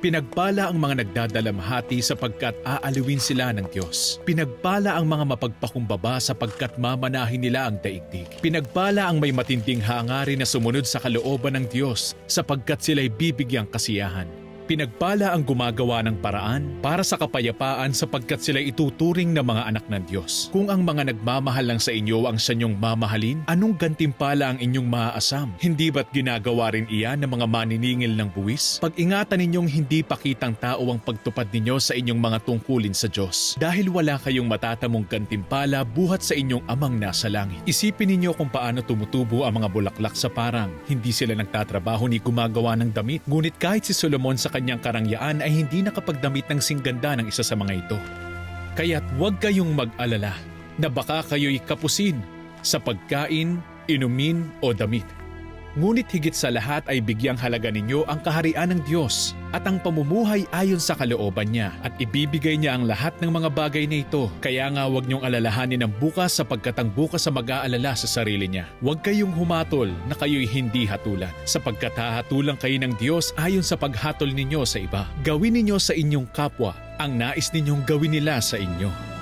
Pinagpala ang mga nagdadalamhati sapagkat aaliwin sila ng Diyos. Pinagpala ang mga mapagpakumbaba sapagkat mamanahin nila ang daigdig. Pinagpala ang may matinding hangarin na sumunod sa kalooban ng Diyos sapagkat sila'y bibigyang kasiyahan. Pinagpala ang gumagawa ng paraan para sa kapayapaan sapagkat sila ituturing na mga anak ng Diyos. Kung ang mga nagmamahal lang sa inyo ang sa inyong mamahalin, anong gantimpala ang inyong maaasam? Hindi ba't ginagawa rin iyan ng mga maniningil ng buwis? Pag-ingatan ninyong hindi pakitang tao ang pagtupad ninyo sa inyong mga tungkulin sa Diyos, dahil wala kayong matatamong gantimpala buhat sa inyong amang nasa langit. Isipin ninyo kung paano tumutubo ang mga bulaklak sa parang. Hindi sila nagtatrabaho ni gumagawa ng damit, ngunit kahit si Solomon sa kanyang karangyaan ay hindi nakapagdamit ng singganda ng isa sa mga ito. Kaya't huwag kayong mag-alala na baka kayo'y kapusin sa pagkain, inumin o damit. Ngunit higit sa lahat ay bigyang halaga ninyo ang kaharian ng Diyos at ang pamumuhay ayon sa kalooban niya at ibibigay niya ang lahat ng mga bagay na ito. Kaya nga huwag niyong alalahanin ang bukas sapagkat ang bukas sa mag-aalala sa sarili niya. Huwag kayong humatol na kayo'y hindi hatulan sapagkat hahatulan kayo ng Diyos ayon sa paghatol ninyo sa iba. Gawin ninyo sa inyong kapwa ang nais ninyong gawin nila sa inyo.